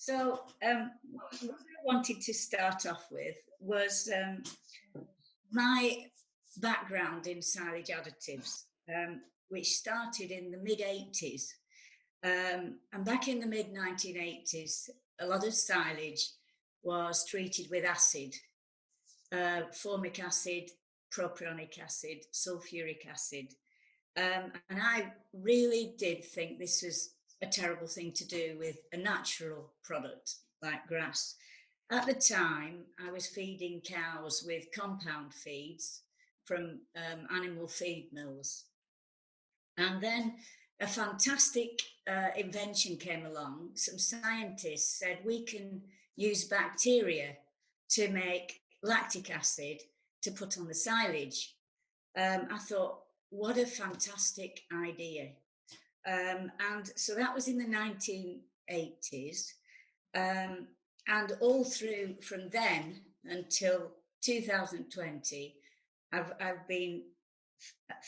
What I wanted to start off with was my background in silage additives, which started in the mid-80s. And back in the mid-1980s, a lot of silage was treated with acid, formic acid, propionic acid, sulfuric acid. And I really did think this was a terrible thing to do with a natural product like grass. At the time, I was feeding cows with compound feeds from animal feed mills. And then a fantastic invention came along. Some scientists said we can use bacteria to make lactic acid to put on the silage. I thought, what a fantastic idea. And so that was in the 1980s. And all through from then until 2020, I've been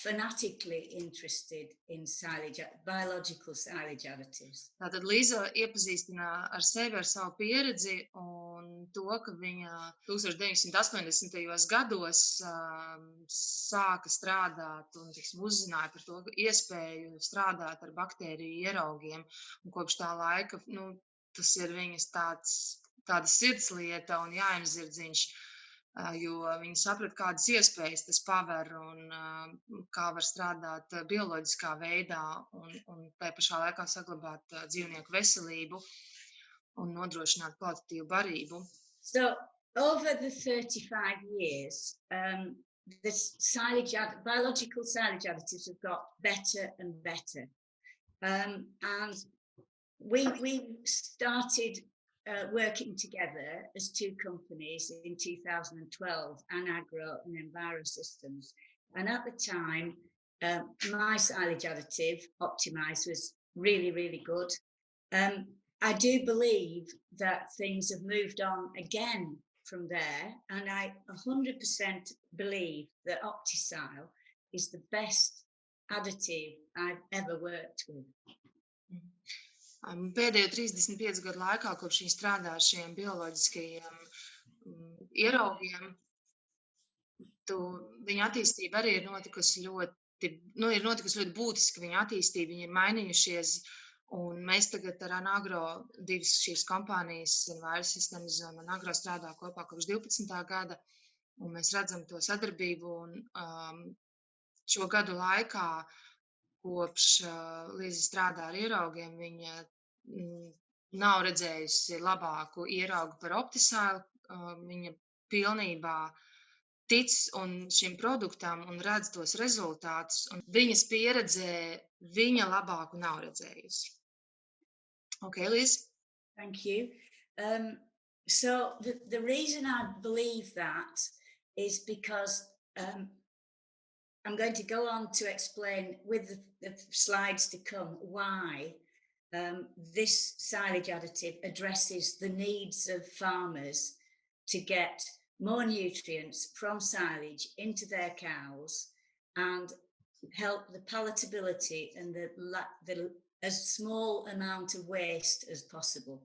fanatically interested in silage, biological silage additives. Tātad Līza iepazīstina ar sevi, ar savu pieredzi un to, ka viņa 1980. gados sāka strādāt un uzzināja par to iespēju strādāt ar baktēriju ieraugiem. Un kopš tā laika, tas ir viņas tāda sirdslieta un jāiemzirdziņš, jo viņi saprata, kādas iespējas tas paver un kā var strādāt bioloģiskā veidā un tai pašā laikā saglabāt dzīvnieku veselību un nodrošināt kvalitatīvu barību. So over the 35 years, the biological silage additives have got better and better. And we started working together as two companies in 2012, Anagro and EnviroSystems. And at the time, my silage additive, OptiSile, was really, really good. I do believe that things have moved on again from there, and I 100% believe that OptiSile is the best additive I've ever worked with. Pēdējo 35 gadu laikā, kopš viņi strādā ar šiem bioloģiskajiem ieraugiem, viņa attīstība arī ir notikusi ļoti būtiski. Viņa attīstība, viņi ir mainījušies, un mēs tagad ar Anagro, divas šīs kompānijas, EnviroSystems un Anagro strādā kopā kopš 12. gada, un mēs redzam to sadarbību, un šo gadu laikā, kopš Līza strādā ar ieraugiem, viņa nav redzējusi labāku ieraugu par OptiSile. Viņa pilnībā tic šim produktam un redz tos rezultātus, un viņas pieredzē viņa labāku nav redzējusi. Okay, Liz? Thank you. So the reason I believe that is because I'm going to go on to explain with the slides to come why this silage additive addresses the needs of farmers to get more nutrients from silage into their cows and help the palatability and the as small amount of waste as possible.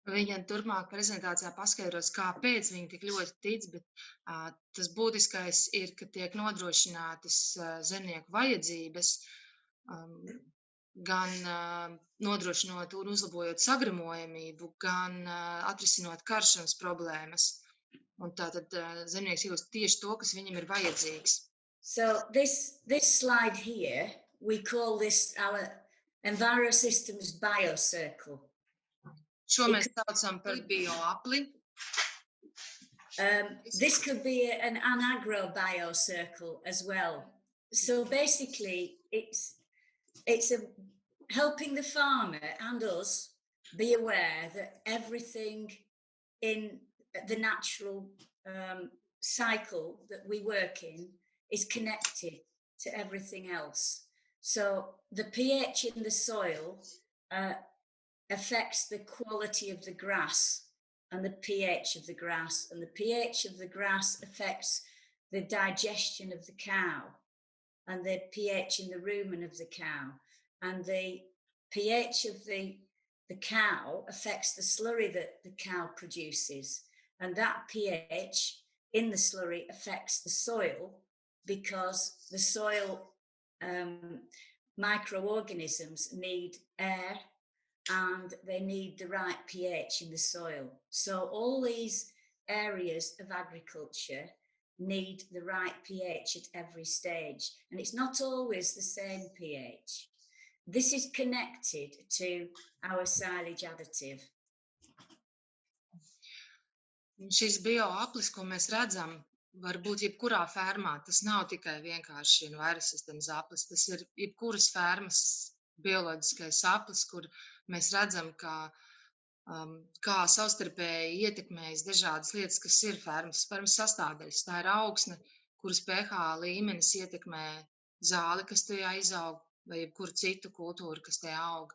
Viņa turpmāk prezentācijā paskaidros, kāpēc viņa tik ļoti tic, bet tas būtiskais ir, ka tiek nodrošinātas zemnieku vajadzības, gan nodrošinot un uzlabojot sagramojamību, gan atrisinot karšanas problēmas. Un tātad zemnieks iegūst tieši to, kas viņam ir vajadzīgs. So this slide here, we call this our EnviroSystems BioCircle. Šo mēs saucam par bioapli. This could be an Anagro BioCircle as well. So basically, it's helping the farmer and us be aware that everything in the natural cycle that we work in is connected to everything else. So the pH in the soil affects the quality of the grass and the pH of the grass, and the pH of the grass affects the digestion of the cow and the pH in the rumen of the cow, and the pH of the the cow affects the slurry that the cow produces. And that pH in the slurry affects the soil because the soil microorganisms need air and they need the right pH in the soil. So all these areas of agriculture need the right pH at every stage, and it's not always the same pH. This is connected to our silage additive. Šis bioaplis, ko mēs redzam, var būt jebkurā fermā. Tas nav tikai vienkārši vairāk sistēmas aplis. Tas ir jebkuras fermas bioloģiskais aplis, kur mēs redzam, kā savstarpēji ietekmējas dažādas lietas, kas ir fermas sastāvdaļas. Tā ir augsne, kuras pH līmenis ietekmē zāli, kas tajā izaug, vai jebkuru citu kultūru, kas tajā aug.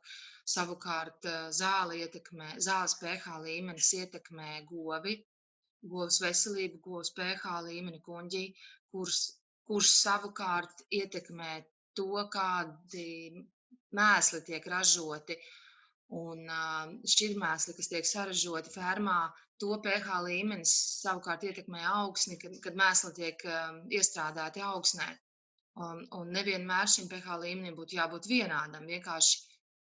Savukārt zāles pH līmenis ietekmē govs veselību, govs pH līmeni kuņģī, kurš savukārt ietekmē to, kādi mēsli tiek ražoti. Un šķirmēsli, kas tiek saražoti fermā, to pH līmenis savukārt ietekmē augsni, kad mēsli tiek iestrādāti augsnē. Un nevienmēr šim pH līmenim būtu jābūt vienādam. Vienkārši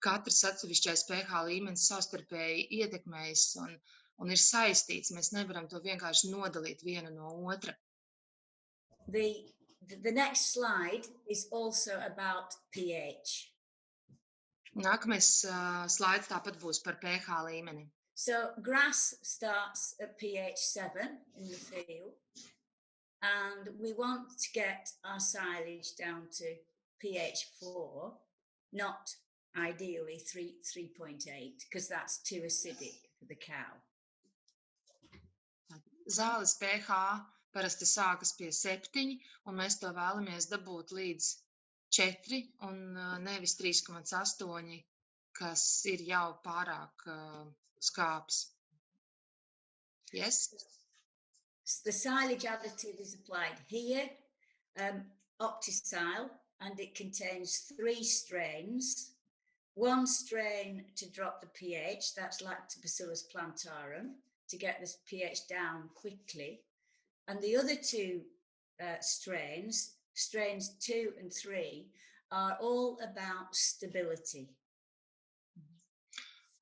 katrs atsevišķais pH līmenis savstarpēji ietekmējas un ir saistīts. Mēs nevaram to vienkārši nodalīt vienu no otra. The next slide is also about pH. Nākamais slaids tāpat būs par pH līmeni. So grass starts at pH 7 in the field, and we want to get our silage down to pH 4, not ideally 3.8, because that's too acidic for the cow. Zāles pH parasti sākas pie 7, un mēs to vēlamies dabūt līdz 4 un nevis 3,8, kas ir jau pārāk skāps. Yes? The silage additive is applied here, OptiSile, and it contains 3 strains. 1 strain to drop the pH, that's Lactobacillus plantarum, to get this pH down quickly. And the other 2 strains 2 and 3, are all about stability.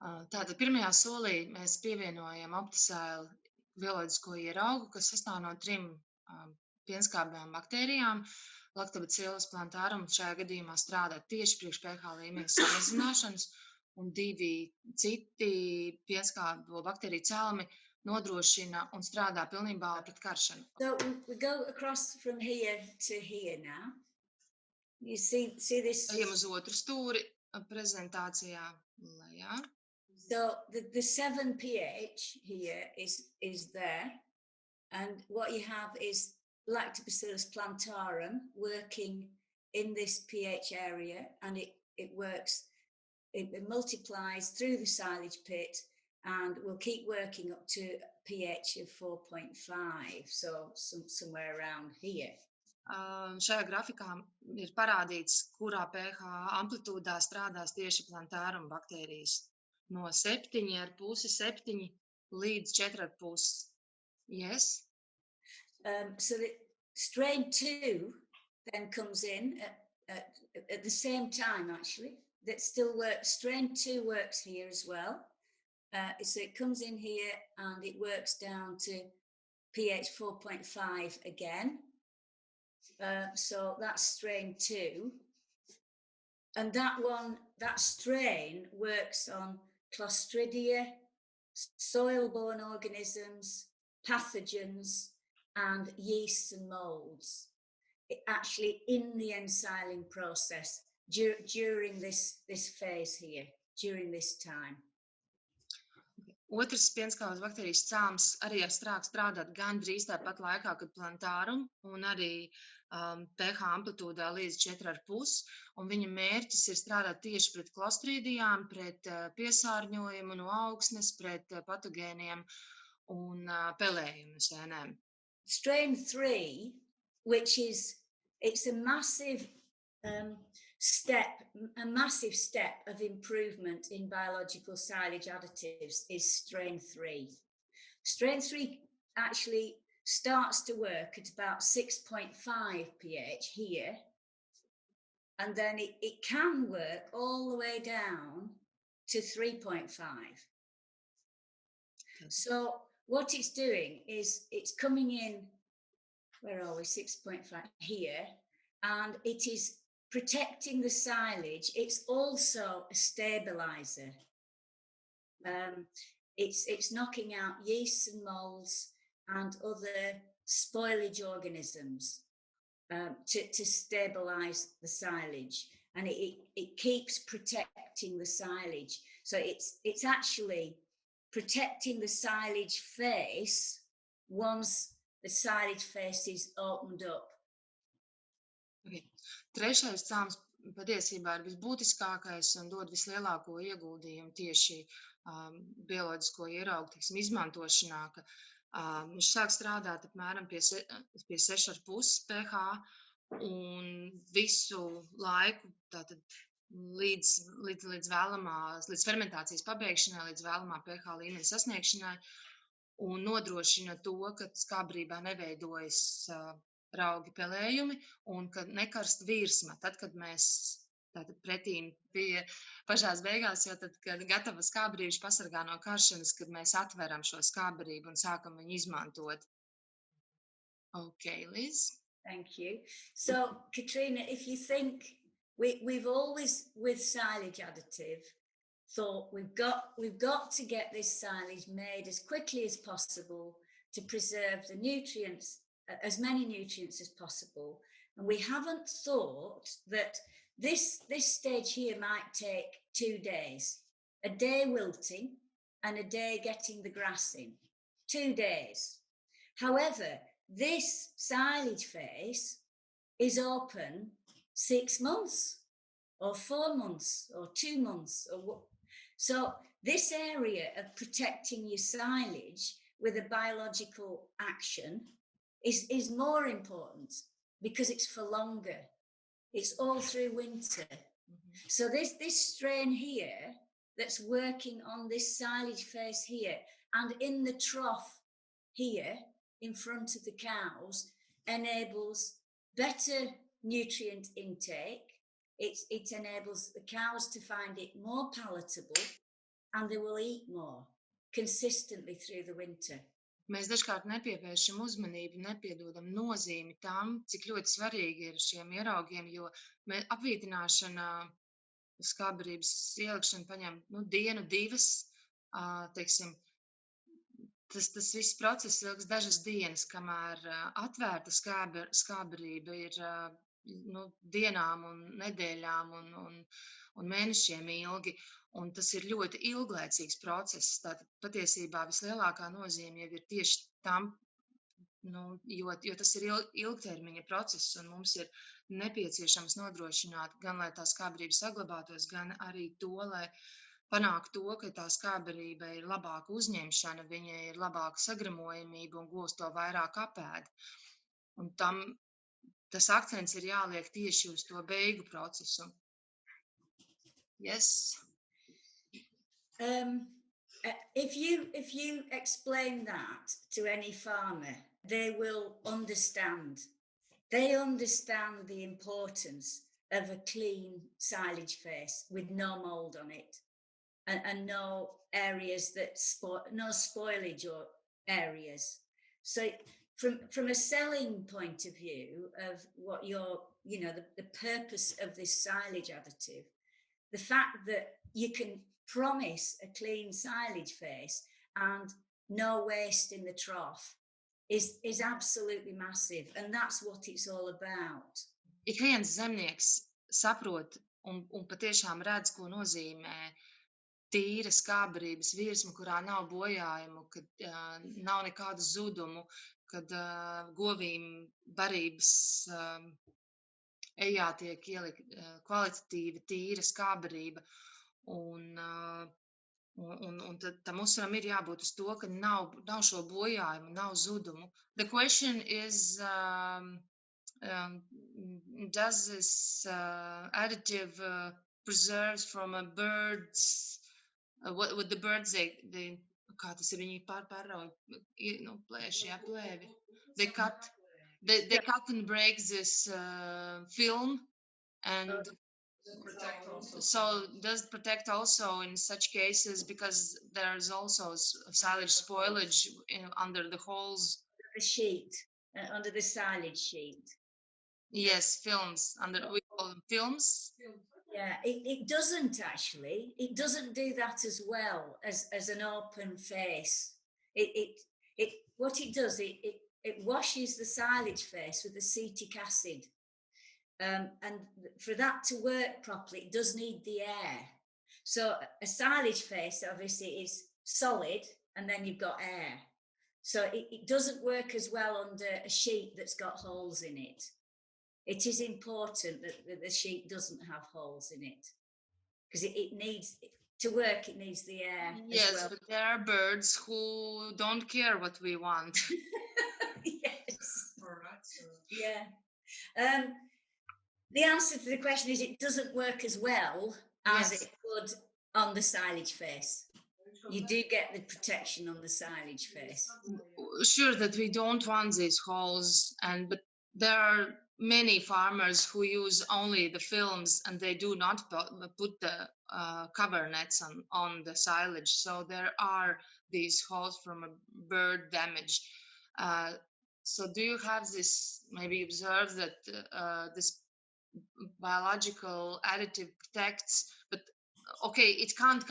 Tātad pirmajā solī mēs pievienojam OptiSile bioloģisko ieraugu, kas sastāv no 3 pienskābjām baktērijām. Lactobacillus plantarum šajā gadījumā strādā tieši priekš pH līmeņa samazināšanas, un 2 citi pienskābo baktēriju cēlumi nodrošina un strādā pilnībā pret karšanu. So we go across from here to here now. You see this? Ejam uz otru stūri prezentācijā lejā. So the 7 pH here is there, and what you have is Lactobacillus plantarum working in this pH area, and it works, it multiplies through the silage pit and will keep working up to a pH of 4.5, so somewhere around here. Šajā grafikā ir parādīts, kurā pH amplitūdā strādās tieši plantārum baktērijas. No 7,5 līdz 4,5. Yes? So the strain 2 then comes in at the same time, actually. That still works. Strain 2 works here as well. So it comes in here and it works down to pH 4.5 again. So that's strain 2. And that strain works on Clostridia, soil-borne organisms, pathogens, and yeasts and molds. Actually in the ensiling process during this phase here, during this time. Otrs pienskābes baktērijas cēlums arī sāk strādāt gandrīz tāpat laikā, kad plantārum, un arī pH amplitūdā līdz 4,5, un viņa mērķis ir strādāt tieši pret klostridijām, pret piesārņojumu no augsnes, pret patogēniem un pelējumu sēnēm. Strain 3, which it's a massive a massive step of improvement in biological silage additives is strain 3. Strain 3 actually starts to work at about 6.5 pH here, and then it can work all the way down to 3.5. So what it's doing is it's coming in, where are we, 6.5 here, and it is protecting the silage. It's also a stabilizer. It's knocking out yeasts and molds and other spoilage organisms to stabilize the silage, and it keeps protecting the silage. So it's actually protecting the silage face once the silage face is opened up. Okay. Trešais cēlums patiesībā ir visbūtiskākais un dod vislielāko ieguldījumu tieši bioloģisko ieraugu izmantošanā, ka viņš sāk strādāt apmēram pie 6,5 pH un visu laiku tātad līdz fermentācijas pabeigšanai, līdz vēlamā pH līmeņa sasniegšanai, un nodrošina to, ka skābbarībā neveidojas raugi pelējumi un ka nekarst virsma. Tad, kad mēs tātad pretīm pie pašās beigās, jo tad, kad gatava skābbarība pasargā no karšanas, kad mēs atveram šo skābbarību un sākam viņu izmantot. Okay, Liz? Thank you. So, Katrina, if you think, we've always, with silage additive, thought we've got to get this silage made as quickly as possible to preserve the nutrients, as many nutrients as possible. And we haven't thought that this stage here might take 2 days, a day wilting and a day getting the grass in, 2 days. However, this silage face is open 6 months or 4 months or 2 months. So this area of protecting your silage with a biological action is more important because it's for longer. It's all through winter. Mm-hmm. So this strain here that's working on this silage face here and in the trough here in front of the cows enables better nutrient intake. It enables the cows to find it more palatable and they will eat more consistently through the winter. Mēs dažkārt nepievēršam uzmanību, nepiedodam nozīmi tam, cik ļoti svarīgi ir šiem ieraugiem, jo apvītināšana, skābbarības ielikšana paņem dienu, 2, teiksim, tas viss process ilgs dažas dienas, kamēr atvērta skābbarība ir dienām un nedēļām un mēnešiem ilgi. Un tas ir ļoti ilglaicīgs process. Tātad patiesībā vislielākā nozīme jau ir tieši tam, jo tas ir ilgtermiņa process, un mums ir nepieciešams nodrošināt gan, lai tā skābbarība saglabātos, gan arī to, lai panāktu to, ka tā skābbarība ir labāka uzņemšana, viņai ir labāka sagramojamība un gūst to vairāk apēd. Un tas akcents ir jāliek tieši uz to beigu procesu. Yes. If you explain that to any farmer, they will understand. They understand the importance of a clean silage face with no mold on it and no areas that no spoilage or areas. So from a selling point of view of what the purpose of this silage additive, the fact that you can promise a clean silage face and no waste in the trough is absolutely massive, and that's what it's all about. Ik viens zemnieks saprot un patiešām redz, ko nozīmē tīra skābbarības virsma, kurā nav bojājumu, kad nav nekādu zudumu, kad govīm barības ejā tiek ielikt kvalitatīva tīra skābbarība. Un tad tam uzsvaram ir jābūt uz to, ka nav šo bojājumu, nav zudumu. The question is, does this additive preserves from a bird's what the birds they kā tas ir viņi pārrauj plēši, jā, plēvi. They cut and break this film and so does it protect also in such cases because there's also silage spoilage under the holes? The sheet, under the silage sheet. Yes, films. We call them films. Yeah, it doesn't actually. It doesn't do that as well as an open face. What it does, it washes the silage face with acetic acid. And for that to work properly, it does need the air. So a silage face obviously is solid, and then you've got air. So it doesn't work as well under a sheet that's got holes in it. It is important that the sheet doesn't have holes in it because it needs to work. It needs the air. Yes, as well. But there are birds who don't care what we want. Yes. Yeah. The answer to the question is it doesn't work as well as it would on the silage face. You do get the protection on the silage face. Sure that we don't want these holes, but there are many farmers who use only the films and they do not put the cover nets on the silage. So there are these holes from a bird damage. So do you have this, maybe observe that this biological additive protects, but okay, it can't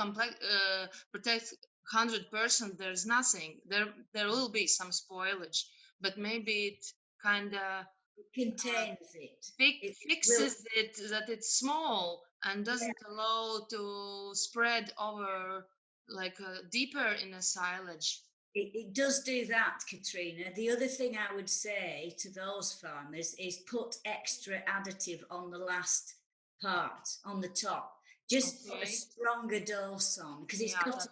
protect 100%. There's nothing. There will be some spoilage, but maybe it kind of contains it. Fixes it that it's small and doesn't allow to spread over like deeper in a silage. It does do that, Katrina. The other thing I would say to those farmers is put extra additive on the last part, on the top. Just put a stronger dose on because it's got a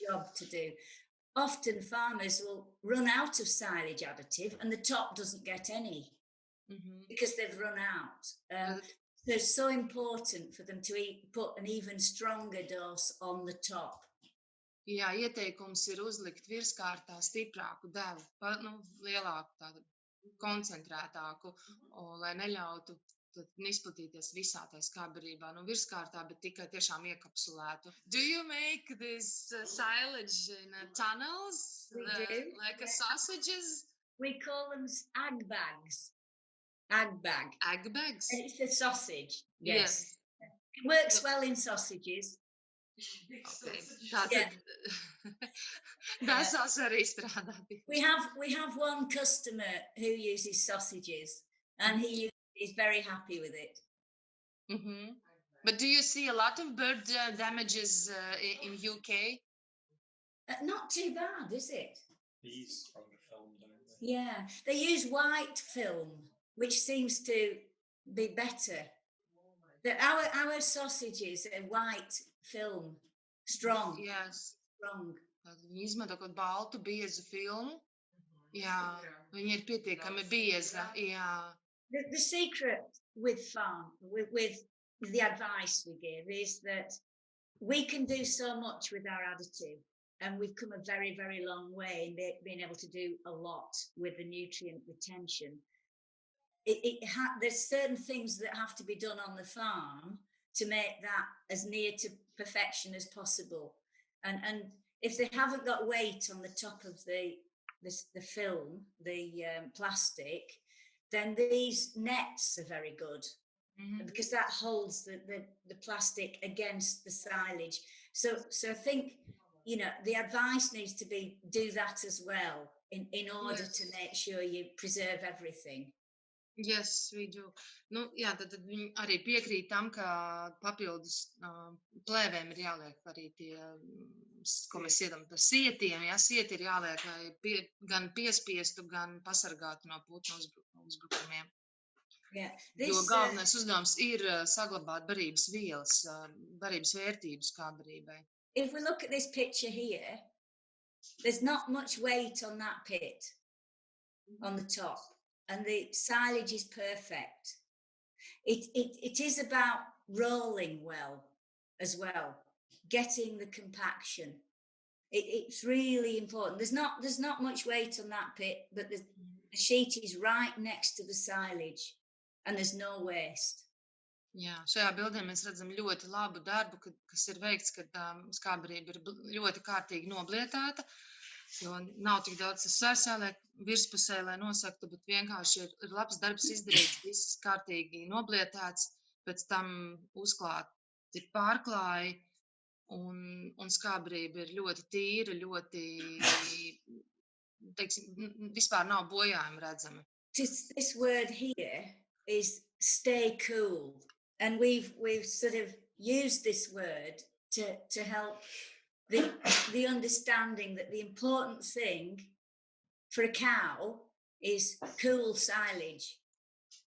job to do. Often farmers will run out of silage additive and the top doesn't get any because they've run out. So it's so important for them to put an even stronger dose on the top. Jā, ieteikums ir uzlikt virskārtā stiprāku devu, lielāku, tādu koncentrētāku, lai neļautu izplatīties visā tā skābbarībā, virskārtā, bet tikai tiešām iekapsulētu. Do you make this silage in tunnels? We do. Like sausages? We call them ag bags. Ag bag. Ag bags? And it's a sausage. Yes. It works well in sausages. Okay. That's arī strādā. We have one customer who uses sausages and he is very happy with it. But do you see a lot of bird damages in UK? Not too bad, is it? They use stronger film, don't they? Yeah, they use white film, which seems to be better. Our sausages are white film, strong. Yes. Strong. Viņi izmanto kaut baltu biezu filmu. Jā, viņi ir pietiekami bieza. Jā. The secret with the advice we give is that we can do so much with our additive, and we've come a very, very long way in being able to do a lot with the nutrient retention. There's certain things that have to be done on the farm to make that as near to perfection as possible. And if they haven't got weight on the top of the film, the plastic, then these nets are very good because that holds the plastic against the silage. So I think, the advice needs to be do that as well in order to make sure you preserve everything. Yes, we do. Jā, tad viņi arī piekrīt tam, ka papildus plēvēm ir jāliek arī tie, ko mēs iedam par sietiem. Jā, sieti ir jāliek, lai gan piespiestu, gan pasargātu no putnu uzbrukumiem. Jo galvenais uzdevums ir saglabāt barības vielas, barības vērtību skābbarībai. If we look at this picture here, there's not much weight on that pit on the top. And the silage is perfect. it is about rolling well as well, getting the compaction. It's really important. There's not much weight on that pit, but the sheet is right next to the silage and there's no waste. Jā, šajā bildē mēs redzam ļoti labu darbu, kas ir veikts, kad skābbarība ir ļoti kārtīgi noblietēta, jo nav tik daudz sērsēlē virspusē, lai nosaktu, bet vienkārši ir labs darbs izdarīts, viss kārtīgi noblietēts, pēc tam uzklāti pārklāji, un skābbarība ir ļoti tīra, ļoti, teiksim, vispār nav bojājumi redzami. This word here is stay cool. And we've sort of used this word to help the understanding that the important thing for a cow is cool silage.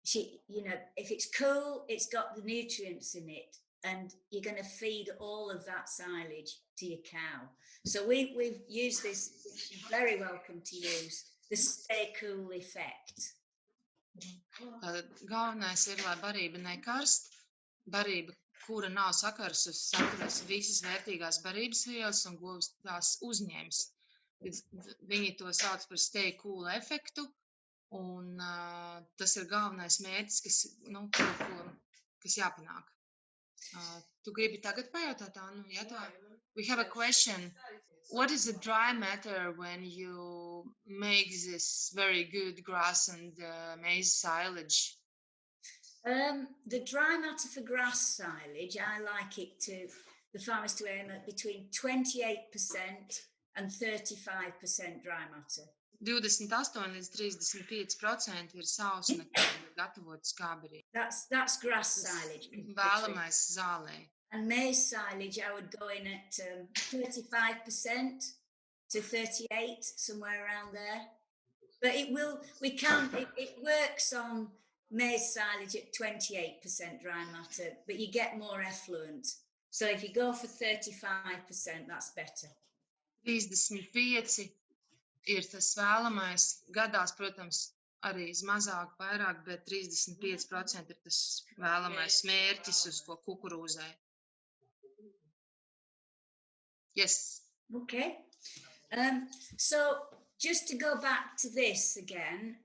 If it's cool, it's got the nutrients in it, and you're going to feed all of that silage to your cow. So we've used this, which you're very welcome to use, the stay cool effect. Galvenais ir, lai barība nekarst, barība, kura nav sakarusi visas vērtīgās barības vielas un govs tās uzņems. Viņi to sauc par stay cool efektu, un tas ir galvenais mērķis, kas jāpanāk. Tu gribi tagad pajautāt, Annu? We have a question. What is the dry matter when you make this very good grass and maize silage? The dry matter for grass silage, I like the farmers to aim at between 28% and 35% dry matter. 28 līdz 35% ir sausne, gatavot skābbarību. That's grass silage. Vēlamais zālē. And maize silage, I would go in at 35% to 38%, somewhere around there. But it works on maize silage at 28% dry matter, but you get more effluent. So if you go for 35%, that's better. 35 ir tas vēlamais. Gadās, protams, arī mazāk, vairāk, bet 35% ir tas vēlamais mērķis uz ko kukurūzai. Yes. Okay. So just to go back to this again,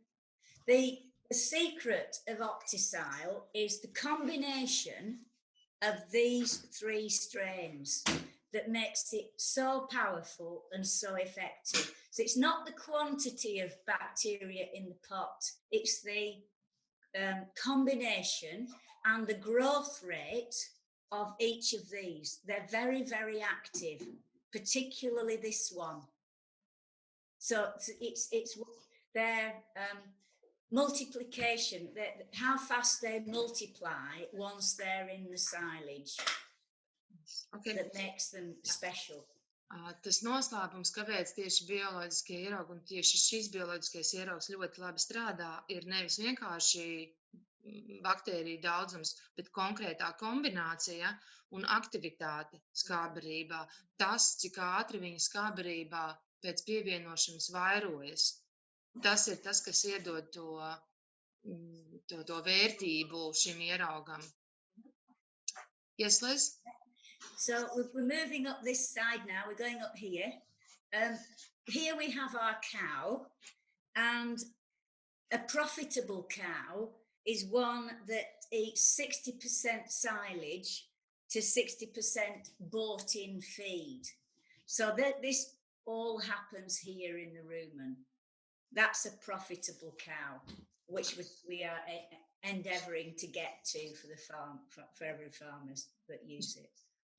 the secret of OptiSile is the combination of these 3 strains that makes it so powerful and so effective. So it's not the quantity of bacteria in the pot, it's the combination and the growth rate of each of these. They're very, very active, particularly this one. So it's their multiplication, how fast they multiply once they're in the silage. Okay. That makes them special. Tas noslēpums, kāpēc tieši bioloģiskie ieraugi un tieši šis bioloģiskais ieraugs ļoti labi strādā, ir nevis vienkārši baktēriju daudzums, bet konkrētā kombinācija un aktivitāte skābbarībā. Tas, cik ātri viņa skābbarībā pēc pievienošanas vairojas, tas ir tas, kas iedod to vērtību šim ieraugam. Yes, Liz? So we're moving up this side now. We're going up here. Here we have our cow, and a profitable cow is one that eats 60% silage to 60% bought-in feed. So this all happens here in the rumen. That's a profitable cow, which we are endeavouring to get to for the farm, for every farmers that use it.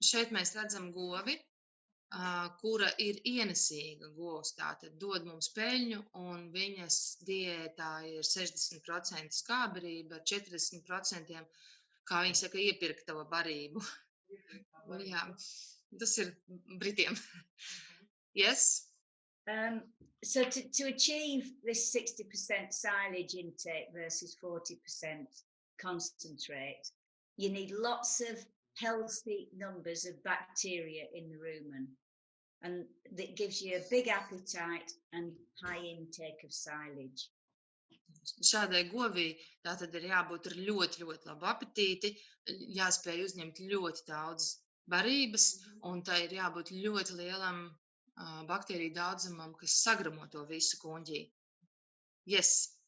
Šeit mēs redzam govi, kura ir ienesīga govs, tātad dod mums peļņu, un viņas diētā ir 60% skābbarība, 40%, kā viņi saka, iepirktava barību. Jā, tas ir Britiem. Yes? So to achieve this 60% silage intake versus 40% concentrate, you need lots of healthy numbers of bacteria in the rumen, and that gives you a big appetite and high intake of silage. Šādai govī tātad ir jābūt ar ļoti, ļoti labu apetīti, jāspēj uzņemt ļoti daudz barības, un tai ir jābūt ļoti lielam baktēriju daudzumam, kas sagramo to visu kuņģī. Yes.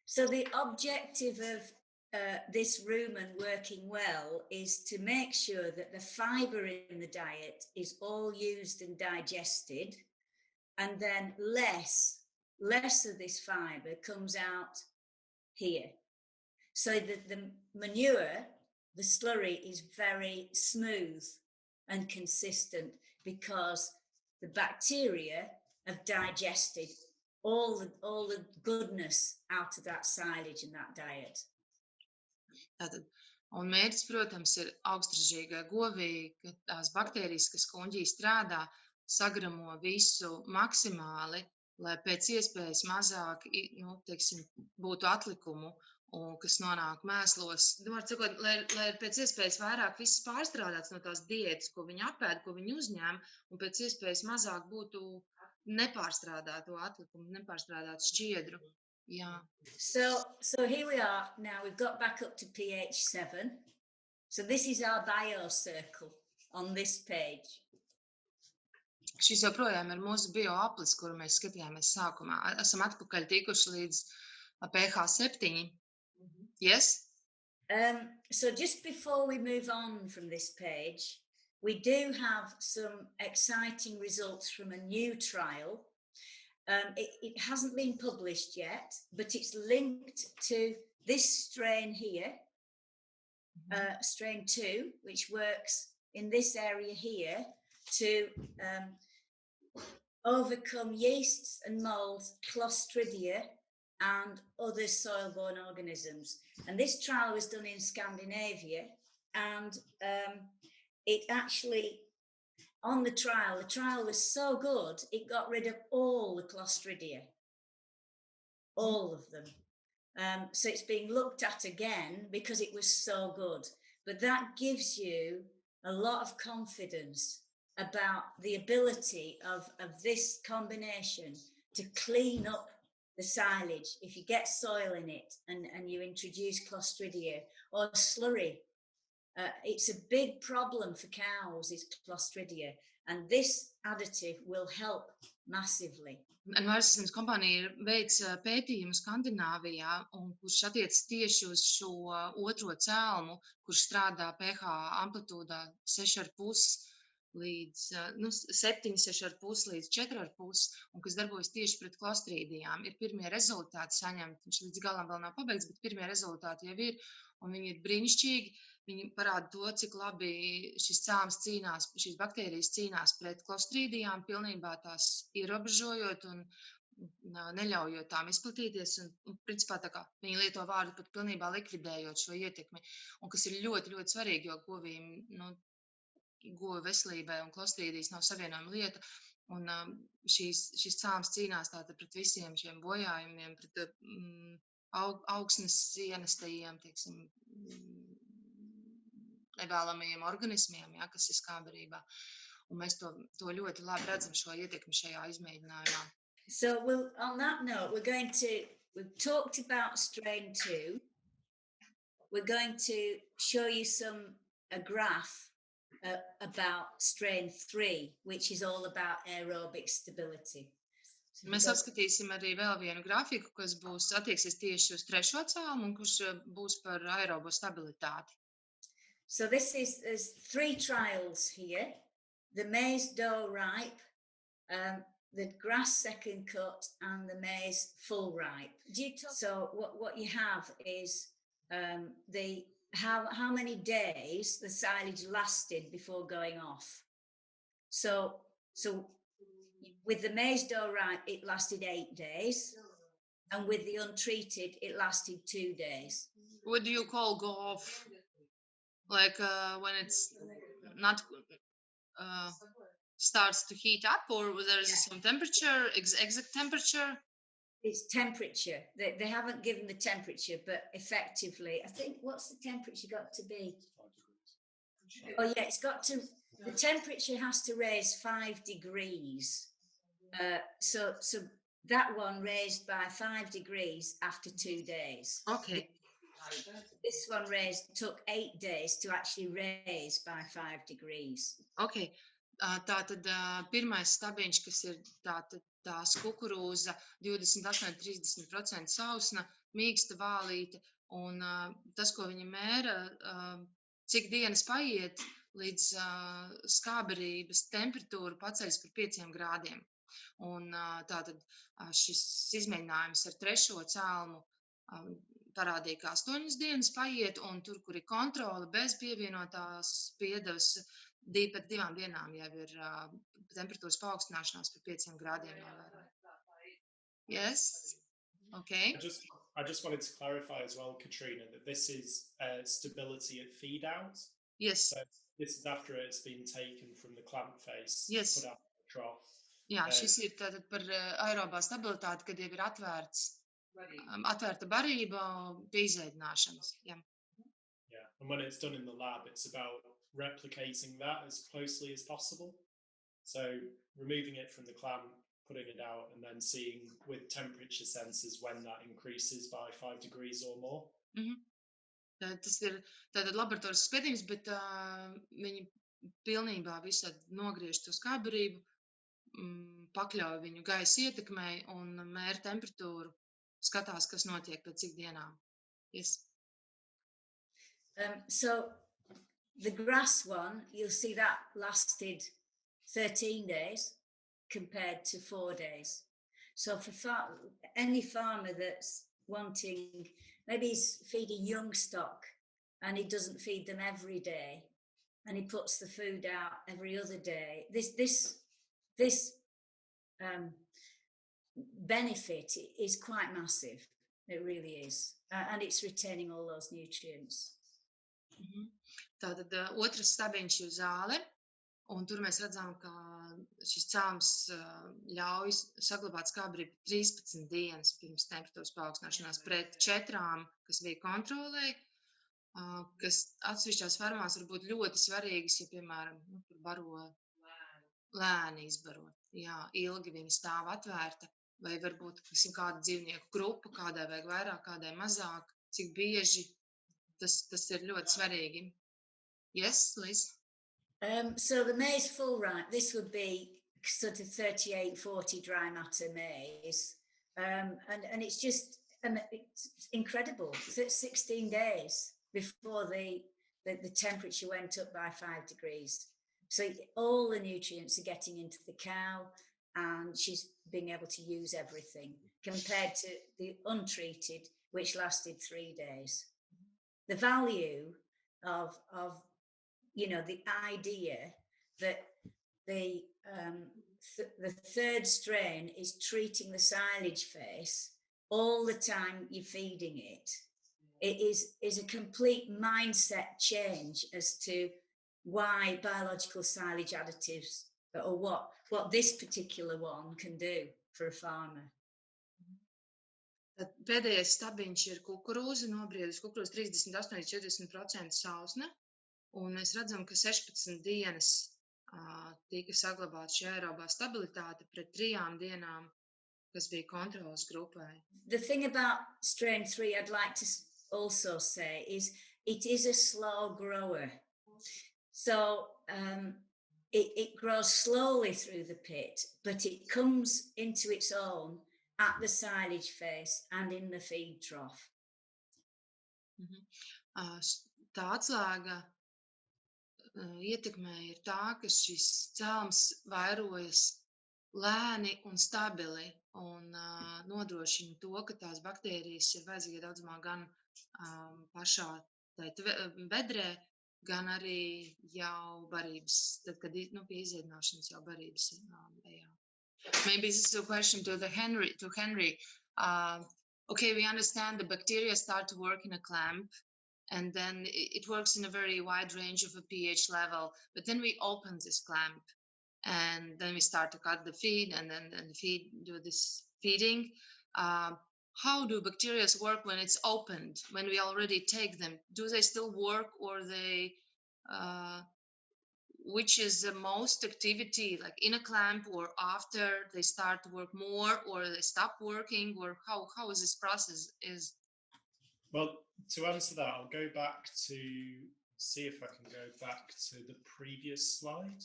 So the objective of this rumen working well is to make sure that the fiber in the diet is all used and digested, and then less of this fiber comes out here. So that the manure, the slurry, is very smooth and consistent because the bacteria have digested all the goodness out of that silage and that diet. Tātad, un mērķis, protams, ir augstražīgai govī, ka tās baktērijas, kas kuņģī strādā, sagramo visu maksimāli, lai pēc iespējas mazāk, teiksim, būtu atlikumu, kas nonāk mēslos. Sakot, lai pēc iespējas vairāk viss pārstrādāts no tās diētas, ko viņi apēd, ko viņi uzņēma, un pēc iespējas mazāk būtu nepārstrādāto atlikumu, nepārstrādātu šķiedru. Yeah. So here we are now. We've got back up to pH 7. So this is our biocircle on this page. Šis joprojām ir mūsu bioaplis, kuru mēs skatījāmies sākumā. Esam atpakaļ tikuši līdz pH 7. Yes? So just before we move on from this page, we do have some exciting results from a new trial. It hasn't been published yet, but it's linked to this strain here, strain 2, which works in this area here to overcome yeasts and molds, Clostridia, and other soil-borne organisms. And this trial was done in Scandinavia, and it actually... On the trial was so good, it got rid of all the Clostridia, all of them. So it's being looked at again because it was so good. But that gives you a lot of confidence about the ability of this combination to clean up the silage. If you get soil in it and you introduce Clostridia or slurry, it's a big problem for cows, is Clostridia, and this additive will help massively. Environmentālās kompānija veic pētījumu Skandināvijā, un kurš attiec tieši uz šo otro cēlumu, kurš strādā pH amplitūdā 6,5 līdz 7, 6,5 līdz 4,5, un kas darbojas tieši pret Clostridijām. Ir pirmie rezultāti saņemti, viņš līdz galam vēl nav pabeigts, bet pirmie rezultāti jau ir, un viņi ir brīnišķīgi. Viņi parāda to, cik labi šis cēlums cīnās, šīs baktērijas cīnās pret Clostridijām, pilnībā tās ierobežojot un neļaujot tām izplatīties. Un principā tā kā viņi lieto vārdu pat pilnībā likvidējot šo ietekmi. Un kas ir ļoti, ļoti svarīgi, jo govīm, govu veselībai un Clostridijas nav savienojama lieta. Un šis cēlums cīnās tātad pret visiem šiem bojājumiem, pret augsnes ienestajiem, teiksim, nevēlamajiem organismiem, kas ir skābbarībā. Un mēs to ļoti labi redzam, šo ietekmi šajā izmēģinājumā. So on that note, we've talked about strain 2. We're going to show you a graph about strain 3, which is all about aerobic stability. Mēs apskatīsim arī vēl vienu grafiku, kas būs attieksies tieši uz trešo cēlumu un kurš būs par aerobo stabilitāti. So there's 3 trials here: the maize dough ripe, the grass second cut, and the maize full ripe. So what you have is how many days the silage lasted before going off. So with the maize dough ripe, it lasted 8 days, and with the untreated, it lasted 2 days. What do you call go off? Like when it's not starts to heat up, or there's some temperature, exact temperature? It's temperature. They haven't given the temperature, but effectively, I think, what's the temperature got to be? 5 degrees. Oh yeah, the temperature has to raise 5 degrees. So that one raised by 5 degrees after 2 days. Okay. This one took 8 days to actually raise by 5 degrees. Okay. Tātad pirmais stabiņš, kas ir tās kukurūza, 28–30% sausna, mīksta vālīte, un tas, ko viņi mēra, cik dienas paiet, līdz skābbarības temperatūra paceļas par 5 grādiem. Un tātad šis izmēģinājums ar 3. cēlumu parādīja, ka 8 dienas paiet, un tur, kur ir kontrole bez pievienotās piedevas, pat 2 dienām jau ir temperatūras paaugstināšanās par 5 grādiem. Yes? Okay. I just wanted to clarify as well, Katrina, that this is stability at feed out. Yes. So this is after it's been taken from the clamp face, Yes. put out the trough. Jā, šis ir tātad par aerobā stabilitāti, kad jau ir atvērta barība pie izēdināšanas. Yeah, and when it's done in the lab, it's about replicating that as closely as possible. So removing it from the clamp, putting it out, and then seeing with temperature sensors when that increases by 5 degrees or more. Tas ir tātad laboratorisks pētījums, bet viņi pilnībā visādi nogriež to skābbarību, pakļauj viņu gaisa ietekmei un mēra temperatūru, skatās, kas notiek pēc cik dienām. Yes. So the grass one, you'll see that lasted 13 days compared to 4 days. So for any farmer that's wanting, maybe he's feeding young stock and he doesn't feed them every day and he puts the food out every other day, this benefit is quite massive. It really is. And it's retaining all those nutrients. Tātad otrs stabiņš ir zāle, un tur mēs redzam, ka šis cēlums ļauj saglabāt skābbarību 13 dienas pirms temperatūras paaugstināšanās pret 4, kas bija kontrolē, kas atsevišķās fermās var būt ļoti svarīgas, ja, piemēram, baro lēni izbaro. Jā, ilgi viņi stāv atvērta, vai varbūt kāda dzīvnieku grupa, kādai vajag vairāk, kādai mazāk, cik bieži, tas ir ļoti svarīgi. Yes, Liz? So the maize full ripe, this would be sort of 38-40 dry matter maize. And it's just it's incredible. It's 16 days before the temperature went up by 5 degrees. So all the nutrients are getting into the cow and she's being able to use everything compared to the untreated, which lasted 3 days. The value of the idea that the third strain is treating the silage face all the time you're feeding it, it is a complete mindset change as to why biological silage additives or what this particular one can do for a farmer. Tad pēdējais stabiņš ir kukurūza, nobriedus kukurūza 38–40% sausne, un mēs redzam, ka 16 dienas tika saglabāta šī aerobā stabilitāte pret 3 dienām, kas bija kontrolas grupai. The thing about strain 3 I'd like to also say is it is a slow grower. So it grows slowly through the pit, but it comes into its own at the silage face and in the feed trough. Tā atslēga ietekmē ir tā, ka šis cēlums vairojas lēni un stabili un nodrošina to, ka tās baktērijas ir vajadzīga daudzumā gan pašā bedrē, gan arī jau barības, tad, kad pie izēdināšanas jau barības ejā. Maybe this is a question to Henry. Okay, we understand the bacteria start to work in a clamp, and then it works in a very wide range of a pH level. But then we open this clamp, and then we start to cut the feed, and then the feed do this feeding. How do bacteria work when it's opened? When we already take them, do they still work, or which is the most activity, like in a clamp or after they start to work more, or they stop working, or how is this process is? Well, to answer that, I'll go back to see if I can go back to the previous slide.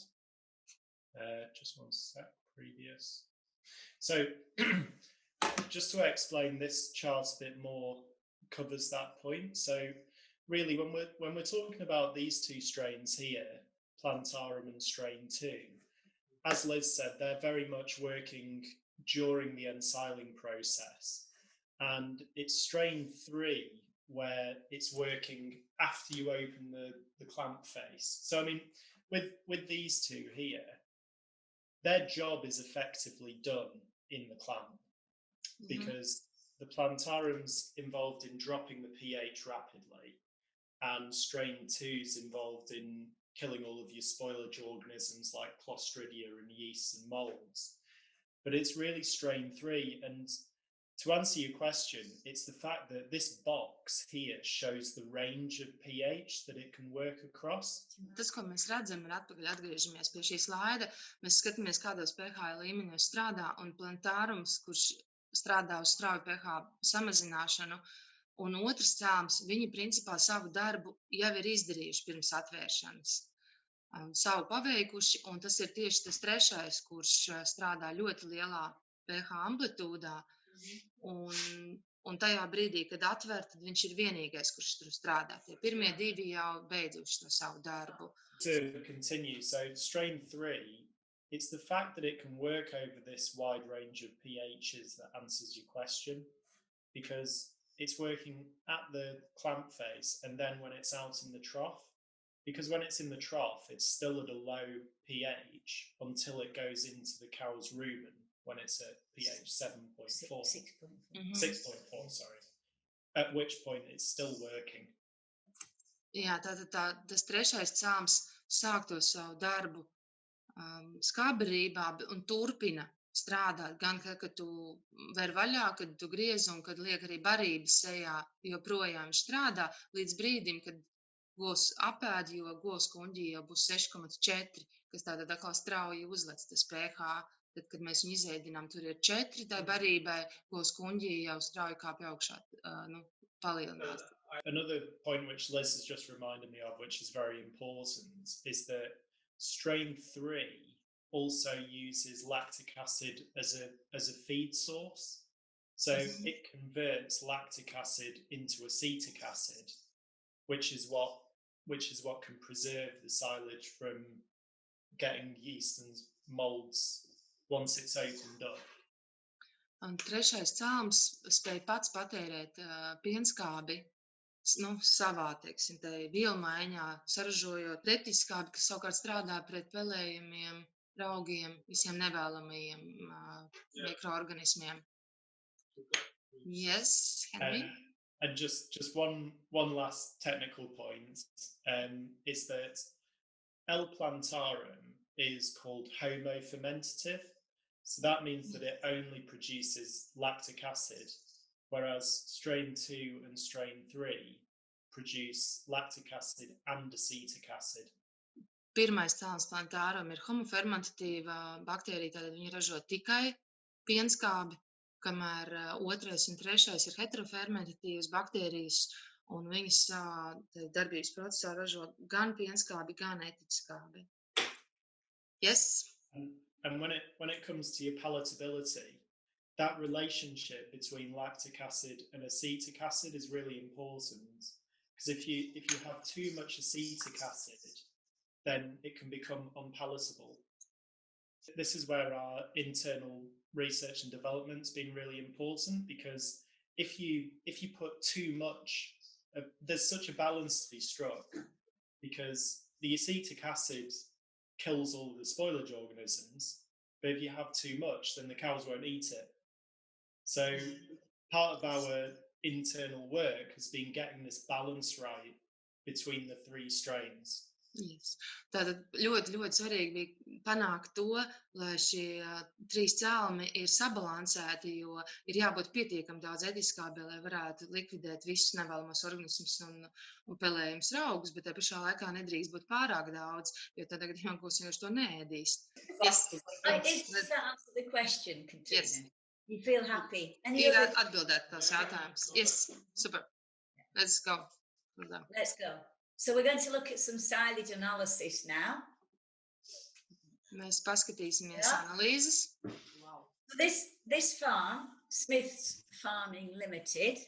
Just one sec, previous. So just to explain, this chart a bit more covers that point. So really, when we're talking about these two strains here, Plantarum and strain 2, as Liz said, they're very much working during the ensiling process. And it's strain 3 where it's working after you open the clamp face. So, I mean, with these two here, their job is effectively done in the clamp, because the Plantarum's involved in dropping the pH rapidly, and strain 2's involved in killing all of your spoilage organisms like Clostridia and yeasts and molds. But it's really strain 3. And to answer your question, it's the fact that this box here shows the range of pH that it can work across. Tas, ko mēs redzam, ir atgriežamies pie šī slaida. Mēs skatāmies, kādos pH līmeņos strādā, un Plantārums, kurš strādā uz strauju pH samazināšanu, un otrs cēlums, viņi principā savu darbu jau ir izdarījuši pirms atvēršanas. Savu paveikuši, un tas ir tieši tas trešais, kurš strādā ļoti lielā pH amplitūdā, un tajā brīdī, kad atver, tad viņš ir vienīgais, kurš tur strādā. Tie pirmie divi jau beidzuši to savu darbu. To continue, so strain 3, it's the fact that it can work over this wide range of pHs that answers your question, because it's working at the clamp face and then when it's out in the trough, because when it's in the trough, it's still at a low pH until it goes into the cow's rumen, when it's at pH 7.4. 6.4, sorry. At which point it's still working. Jā, tas trešais cēlums sāk to savu darbu skābbarībā un turpina strādāt. Gan, kad tu ver vaļā, kad tu griez un kad liek arī barības sejā, joprojām strādā līdz brīdim, kad govs apēd, jo govs kuņģī jau būs 6,4, kas tātad atkal strauji uzlec tas pH. Tad, kad mēs viņu izēdinām, tur ir 4 tai barībai, govs kuņģī jau strauji kāpj augšā, palielinās. Another point which Liz has just reminded me of, which is very important, is that strain 3 also uses lactic acid as a feed source. So it converts lactic acid into acetic acid, which is what can preserve the silage from getting yeast and molds once it's opened up. Un trešais cēlums spēj pats patērēt pienskābi, savā, teiksim, tai vielmaiņā, saražojot pretiskābi, kas savukārt strādā pret pelējumiem, raugiem, visiem nevēlamajiem mikroorganismiem. Yes, Henry? And just one last technical point is that L. plantarum is called homofermentative. So that means that it only produces lactic acid, whereas strain 2 and strain 3 produce lactic acid and acetic acid. Pirmais cēlums Plantārum ir homofermentatīva baktērija, tātad viņi ražo tikai pienskābi, kamēr otrais un trešais ir heterofermentatīvas baktērijas, un viņas darbības procesā ražo gan pienskābi, gan etiskābi. Yes? And when it comes to your palatability, that relationship between lactic acid and acetic acid is really important, because if you have too much acetic acid, then it can become unpalatable. This is where our internal research and development's been really important, because if you put too much, there's such a balance to be struck, because the acetic acid kills all of the spoilage organisms, but if you have too much, then the cows won't eat it. So part of our internal work has been getting this balance right between the 3 strains. Yes. Tātad ļoti svarīgi bija panākt to, lai šie 3 cēlumi ir sabalansēti, jo ir jābūt pietiekami daudz ēdiskābē, lai varētu likvidēt visus nevēlamos organismus un pelējumus raugus, bet tajā pašā laikā nedrīkst būt pārāk daudz, jo tādā gadījumā būs vienkārši to neēdīs. Does that answer the question, Katrina? Yes. You feel happy? Ir atbildēt tās jautājumus. Yes, super. Let's go. Let's go. So we're going to look at some silage analysis now. Mēs paskatīsimies analīzes. This farm, Smith's Farming Limited,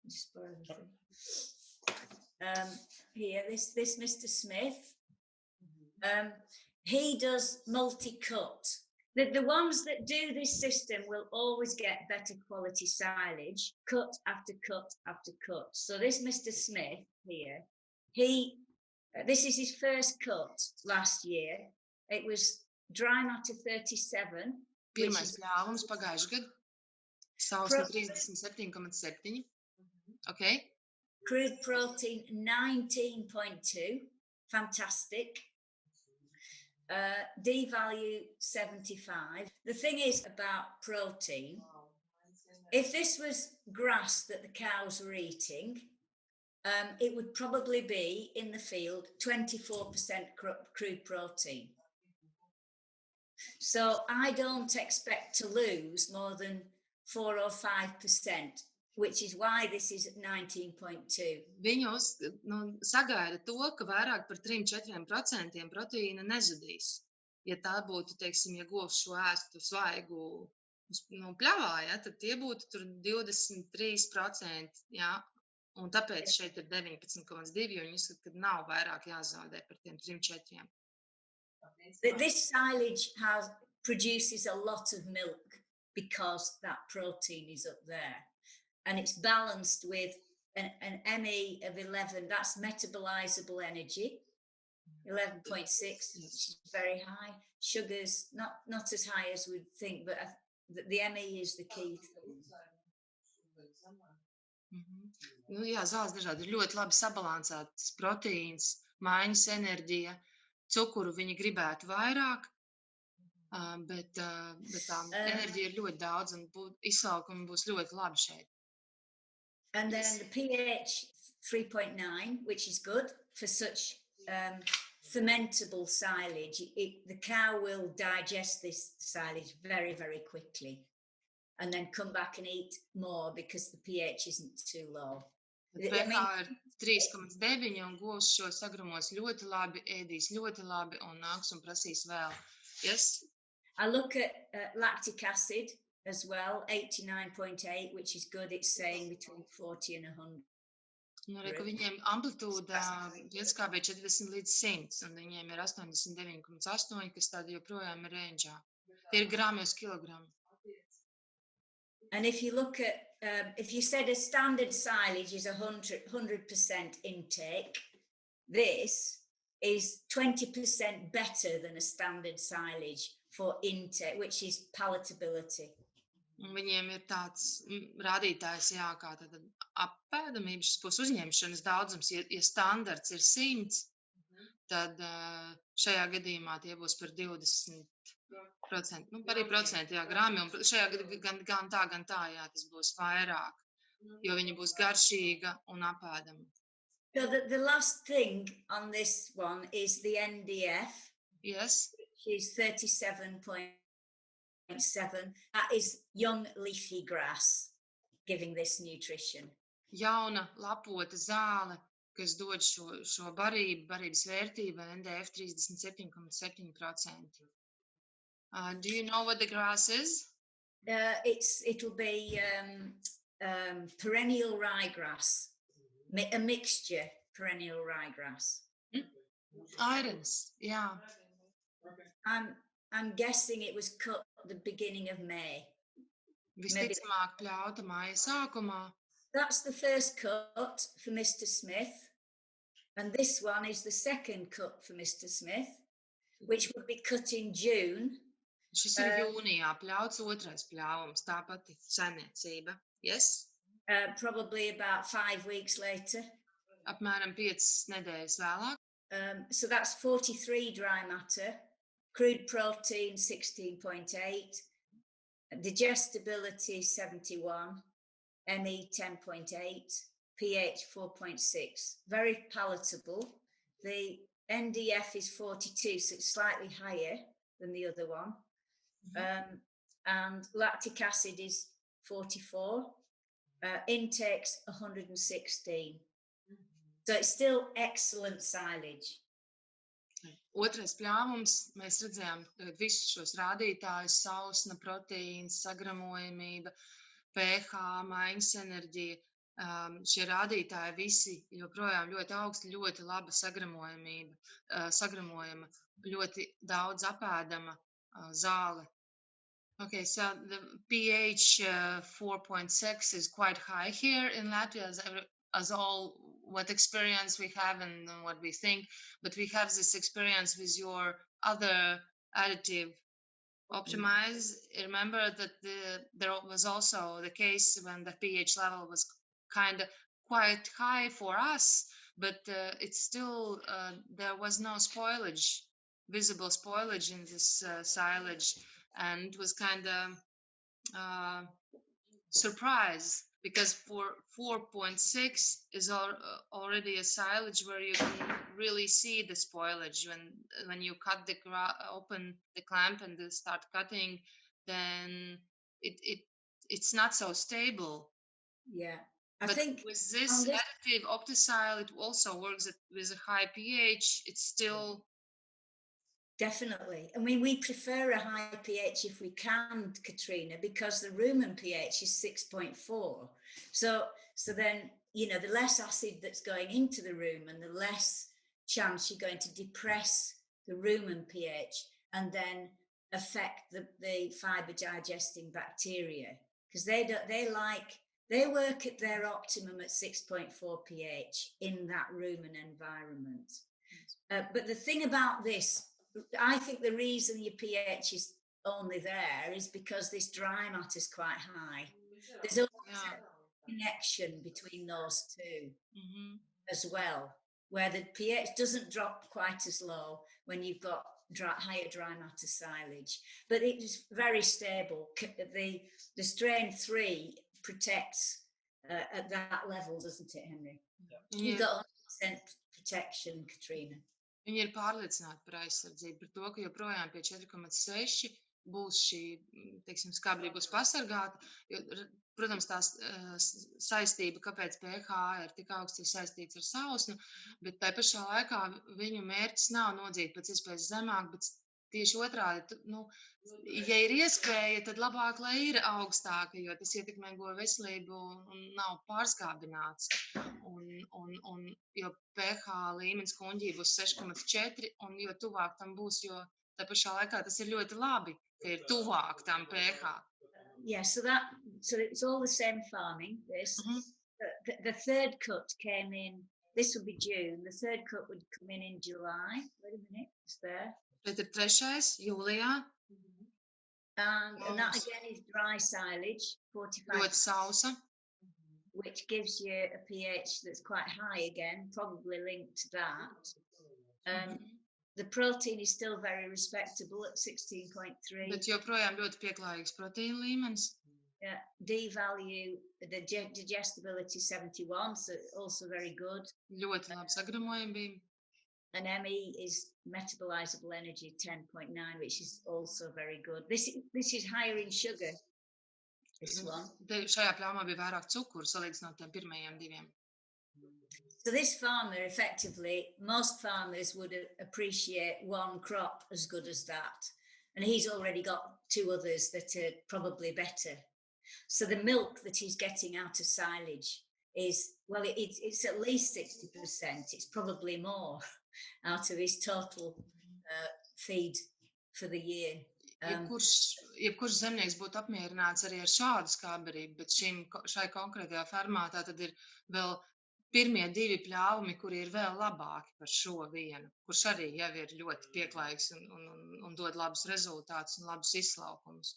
just borrow the thing. Here, this Mr. Smith, he does multi-cut. The ones that do this system will always get better quality silage, cut after cut after cut. So this Mr. Smith here, this is his first cut last year. It was dry matter 37. Pirmais pļāvums pagājušajā gadā. Sausme 37,7. Okay. Crude protein 19.2. Fantastic. D value 75. The thing is about protein, if this was grass that the cows were eating, it would probably be in the field 24% crude protein. So I don't expect to lose more than 4 or 5%, which is why this is at 19.2. Viņos sagaida to, ka vairāk par 3-4% proteīna nezudīs. Ja tā būtu, teiksim, ja govs šo ēstu svaigu pļavā, ja, tad tie būtu tur 23%, ja, un tāpēc šeit ir 19,2, jo viņi uzskata, ka nav vairāk jāzaudē par tiem 3-4. This silage produces a lot of milk because that protein is up there. And it's balanced with an ME of 11. That's metabolizable energy, 11.6, which is very high. Sugars, not as high as we'd think, but the ME is the key thing. Jā, zāles dažādi ir ļoti labi sabalansētas proteīns, maiņas enerģija, cukuru viņi gribētu vairāk, bet tā enerģija ir ļoti daudz un izsaukumi būs ļoti labi šeit. And then the pH 3.9, which is good for such fermentable silage. The cow will digest this silage very, very quickly and then come back and eat more because the pH isn't too low. pH ir 3,9 un govs šo sagrumos ļoti labi, ēdīs ļoti labi un nāks un prasīs vēl. Yes? I look at lactic acid as well, 89.8, which is good. It's saying between 40 and 100. Arī, ka viņiem amplitūda pieskābē 40 līdz 100, un viņiem ir 89,8, kas tāda joprojām ir rangeā. Tie ir grami uz kilogramu. And if you look at, if you said a standard silage is 100% intake, this is 20% better than a standard silage for intake, which is palatability. Un viņiem ir tāds rādītājs, jā, kā tad apēdamības uzņemšanas daudzums. Ja standarts ir 100, tad šajā gadījumā tie būs par 20%, arī procenti, jā, grami, un šajā gadījumā gan tā, jā, tas būs vairāk, jo viņi būs garšīga un apēdama. So the last thing on this one is the NDF. Yes. Which is 37.7. That is young leafy grass giving this nutrition. Jauna lapota zāle, kas dod šo barības vērtību, NDF 37,7%. Do you know what the grass is? It'll be perennial ryegrass, a mixture perennial ryegrass. Irons, jā. I'm guessing it was cut at the beginning of May. Visticamāk pļauta māja sākumā. That's the first cut for Mr. Smith. And this one is the second cut for Mr. Smith, which would be cut in June. Šis ir jūnijā pļauts otrais pļāvums, tā pati saimniecība. Yes? Probably about 5 weeks later. Apmēram 5 nedēļas vēlāk. So that's 43 dry matter, crude protein 16.8, digestibility 71, ME 10.8, pH 4.6, very palatable. The NDF is 42, so it's slightly higher than the other one. And lactic acid is 44, intakes 116. So it's still excellent silage. Otrais pļāvums, mēs redzējām visus šos rādītājus, sausna, proteīns, sagramojamība, pH, maiņas enerģija. Šie rādītāji visi joprojām ļoti augsti, ļoti laba sagramojama, ļoti daudz apēdama zāle. Okay, so the pH 4.6 is quite high here in Latvia, as all what experience we have and what we think, but we have this experience with your other additive Optimize. Remember that there was also the case when the pH level was kind of quite high for us, but it's still there was no spoilage, visible spoilage in this silage, and it was kind of surprise because for 4.6 is already a silage where you can really see the spoilage when you cut open the clamp and start cutting, then it's not so stable. Yeah, But think with this additive OptiSile, it also works with a high pH. It's still definitely. I mean, we prefer a high pH if we can, Katrina, because the rumen pH is 6.4. So then, you know, the less acid that's going into the rumen, the less chance you're going to depress the rumen pH and then affect the fiber digesting bacteria, because they work at their optimum at 6.4 pH in that rumen environment. But the thing about this, I think the reason your pH is only there is because this dry matter is quite high. There's always a connection between those two as well, where the pH doesn't drop quite as low when you've got higher dry matter silage, but it is very stable. The strain 3 protects at that level, doesn't it, Henry? Yeah. You've got 100% protection, Katrina. Viņi ir pārliecināti par aizsardzību, par to, ka joprojām pie 4,6 būs šī, teiksim, skābrība būs pasargāta. Protams, tā saistība, kāpēc pH ir tik augsts, ir saistīts ar sausnu, bet tai pašā laikā viņu mērķis nav nodzīt pēc iespējas zemāk, bet tieši otrādi, ja ir iespēja, tad labāk, lai ir augstāka, jo tas ietekmē goju veselību un nav pārskābināts. Jo pH līmenis kuņģī būs 6,4, un jo tuvāk tam būs, jo tā pašā laikā tas ir ļoti labi, ka ir tuvāk tam pH. Yeah, so it's all the same farming, this. The third cut came in, this would be June, the third cut would come in July. Wait a minute, it's there. Bet ir 3. jūlijā. And that again is dry silage, 45. Ļoti sausa. Which gives you a pH that's quite high again, probably linked to that. The protein is still very respectable at 16.3. Bet joprojām ļoti pieklājīgs proteīna līmenis. Yeah, D value, the digestibility 71, so also very good. Ļoti labi sagramojamība. And ME is metabolizable energy 10.9, which is also very good. This is higher in sugar, this one. Šajā pļāvumā bija vairāk cukuru salīdzinot tiem pirmajiem 2. So this farmer, effectively, most farmers would appreciate one crop as good as that. And he's already got 2 others that are probably better. So the milk that he's getting out of silage is, well, it's at least 60%. It's probably more out of his total feed for the year. Jebkurš zemnieks būtu apmierināts arī ar šādu skābbarību, bet šai konkrētajā fermātā tad ir vēl pirmie 2 pļāvumi, kuri ir vēl labāki par šo vienu, kurš arī jau ir ļoti pieklājīgs un dod labus rezultātus un labus izslaukumus.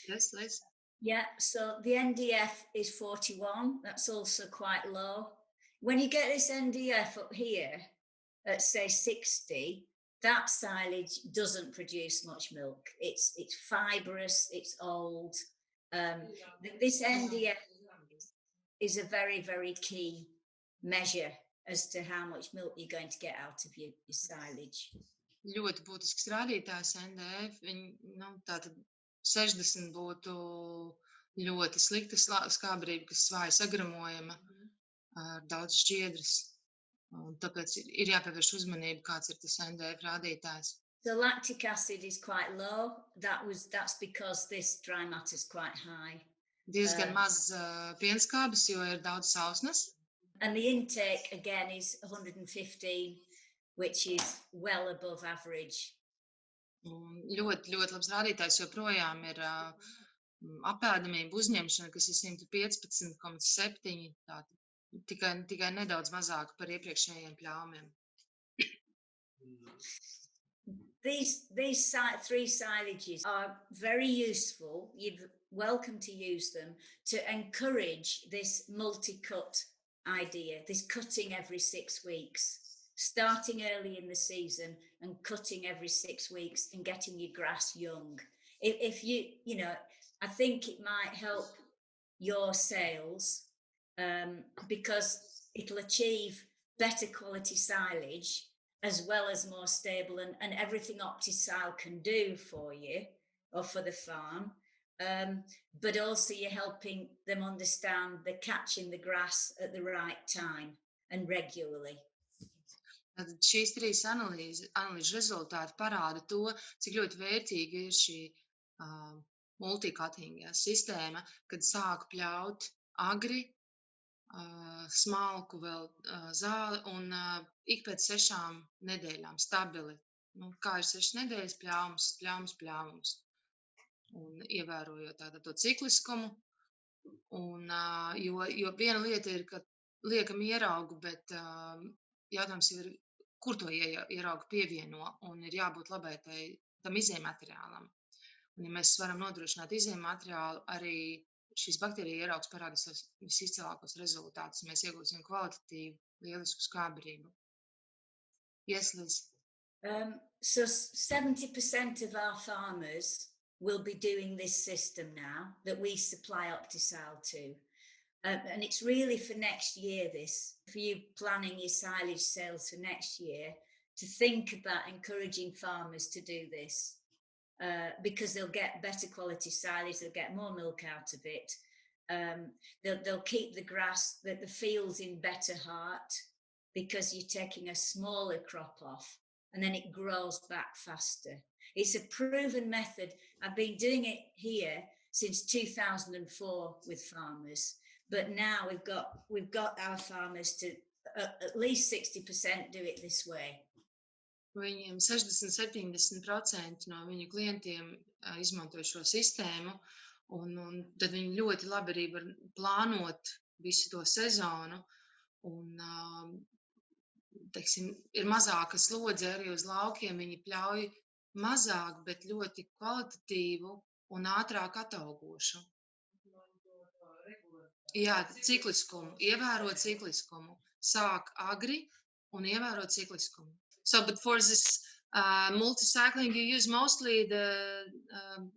Yes, Liz? Yeah, so the NDF is 41. That's also quite low. When you get this NDF up here, at say 60, that silage doesn't produce much milk. It's fibrous, it's old. This NDF is a very, very key measure as to how much milk you're going to get out of your silage. Ļoti būtisks rādītājs NDF. Tātad 60 būtu ļoti slikta skābbarība, kas svāja sagramojama ar daudz šķiedras. Tāpēc ir jāpievērš uzmanība, kāds ir tas NDF rādītājs. The lactic acid is quite low. That's because this dry matter is quite high. Diezgan maz pienskābes, jo ir daudz sausnes. And the intake again is 115, which is well above average. Ļoti, ļoti labs rādītājs, joprojām ir apēdamība uzņemšana, kas ir 115,7, tikai nedaudz mazāk par iepriekšējiem pļaumiem. These three silages are very useful. You're welcome to use them to encourage this multi-cut idea, this cutting every 6 weeks, starting early in the season and cutting every 6 weeks and getting your grass young. If I think it might help your sales because it'll achieve better quality silage as well as more stable and everything OptiSile can do for you or for the farm. But also you're helping them understand they're catching the grass at the right time and regularly. Tad šīs trīs analīžu rezultāti parāda to, cik ļoti vērtīga ir šī multi-cutting sistēma, kad sāk pļaut agri, smalku vēl zāli un ik pēc 6 nedēļām stabili. Kā ir 6 nedēļas, pļaums. Un ievērojot tātad to cikliskumu. Jo viena lieta ir, ka liekam ieraugu, bet jautājums ir, kur to ieraugu pievieno, un ir jābūt labai tam izējmateriālam. Un ja mēs varam nodrošināt izējmateriālu, arī šīs baktērija ieraugs parādīs visizcilākos rezultātus. Mēs iegūsim kvalitatīvu, lielisku skābbarību. Yes, Liz. So 70% of our farmers will be doing this system now that we supply OptiSile to. And it's really for next year, for you planning your silage sales for next year, to think about encouraging farmers to do this because they'll get better quality silage, they'll get more milk out of it. They'll keep the grass, the fields in better heart because you're taking a smaller crop off and then it grows back faster. It's a proven method. I've been doing it here since 2004 with farmers, but now we've got our farmers to at least 60% do it this way. Viņiem 60-70% no viņu klientiem izmanto šo sistēmu, un tad viņi ļoti labi arī var plānot visu to sezonu, un, teiksim, ir mazāka slodze arī uz laukiem, viņi pļauj mazāk, bet ļoti kvalitatīvu un ātrāk ataugošu. Jā, cikliskumu, ievērot cikliskumu. Sāk agri un ievērot cikliskumu. So, but for this multi-cycling, you use mostly the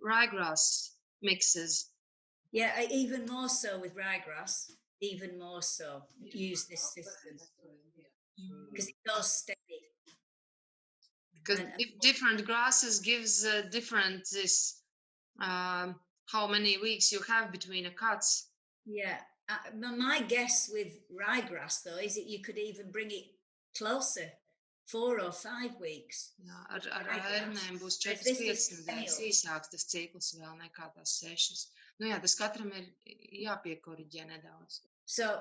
ryegrass mixes. Yeah, even more so with ryegrass, even more so use this system because it goes steady. Because different grasses gives different how many weeks you have between the cuts. Yeah, my guess with ryegrass though is that you could even bring it closer, 4 or 5 weeks. Jā, ar ērnēm būs 4-5 nedēļas īsāks tas cikls vēl nekā tās 6. Jā, tas katram ir jāpiekoriģē nedaudz. So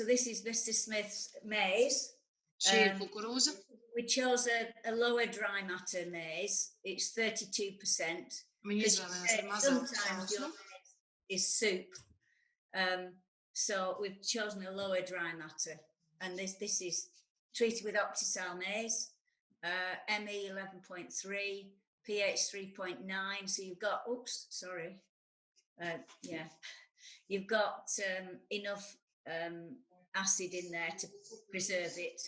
this is Mr. Smith's maize. Šī ir kukurūza. We chose a lower dry matter maize. It's 32%. Viņi izvēlējās ar mazāku sausnu. Is soup. So we've chosen a lower dry matter. And this is treated with OptiSile maize, ME 11.3, pH 3.9. So you've got, you've got enough acid in there to preserve it.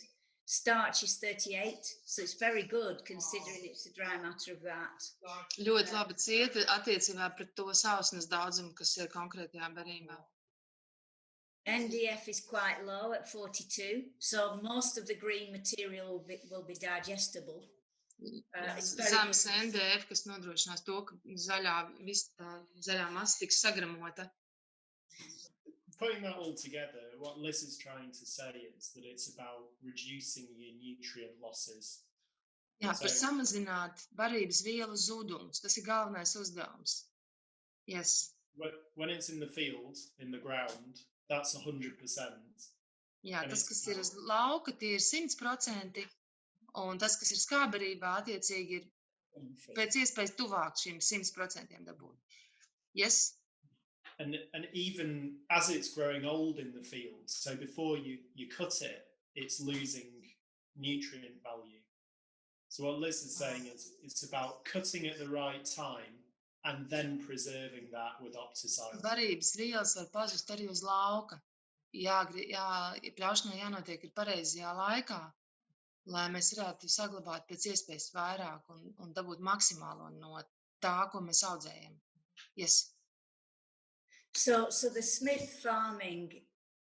starch is 38, so it's very good considering it's a dry matter of that. Ļoti labi cieta attiecībā pret to sausnes daudzumu, kas ir konkrētajā barībā. NDF is quite low at 42, so most of the green material will be digestible. Zemes NDF, kas nodrošinās to, ka zaļā masa tiks sagramota. Putting that all together, what Liz is trying to say is that it's about reducing your nutrient losses. Jā, par samazināt barības vielu zudumus. Tas ir galvenais uzdevums. Yes. When it's in the field, in the ground, that's 100%. Jā, tas, kas ir uz lauka, tie ir 100%, un tas, kas ir skābbarībā, attiecīgi ir pēc iespējas tuvāk šim 100% dabūt. Yes? And even as it's growing old in the field, so before you cut it, it's losing nutrient value. So what Liz is saying is it's about cutting at the right time and then preserving that with OptiSile. Barības vielas var pazust arī uz lauka. Pļaušanai jānotiek ir pareizajā laikā, lai mēs varētu saglabāt pēc iespējas vairāk un dabūt maksimālo no tā, ko mēs audzējam. Yes. So the Smith farming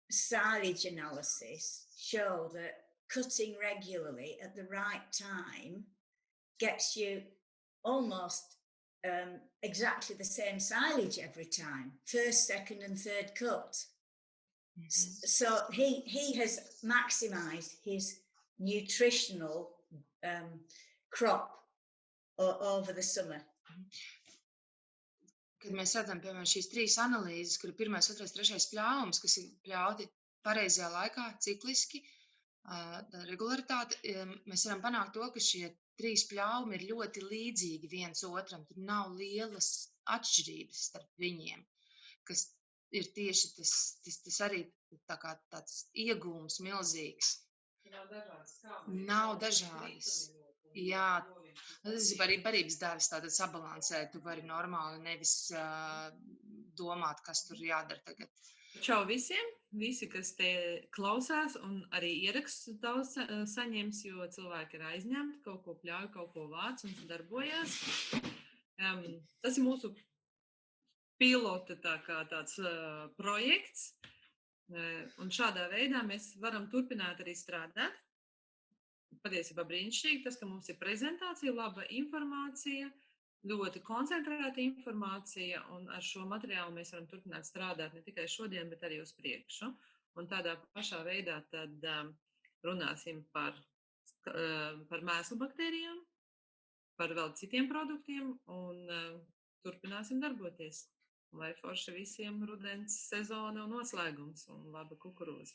silage analysis show that cutting regularly at the right time gets you almost exactly the same silage every time, first, second and third cut. Mm-hmm. So he has maximized his nutritional crop over the summer. Kad mēs redzam, piemēram, šīs 3 analīzes, kur ir 1., 2., 3. pļāvums, kas ir pļauti pareizajā laikā, cikliski, regularitāte, mēs varam panākt to, ka šie 3 pļāvumi ir ļoti līdzīgi viens otram. Tur nav lielas atšķirības starp viņiem, kas ir tieši tas arī tā kā tāds iegūms milzīgs. Nav dažādas. Jā, tas ir arī barības dāvis tātad sabalansēt. Tu vari normāli nevis domāt, kas tur jādara tagad. Čau visiem, visi, kas te klausās un arī ierakstu daudz saņems, jo cilvēki ir aizņemti, kaut ko pļauj, kaut ko vāc un darbojās. Tas ir mūsu pilota tāds projekts, un šādā veidā mēs varam turpināt arī strādāt. Patiesībā brīnišķīgi tas, ka mums ir prezentācija, laba informācija, ļoti koncentrēta informācija, un ar šo materiālu mēs varam turpināt strādāt ne tikai šodien, bet arī uz priekšu. Un tādā pašā veidā tad runāsim par mēslu baktērijām, par vēl citiem produktiem, un turpināsim darboties. Lai forši visiem rudens sezona un noslēgums un laba kukurūza.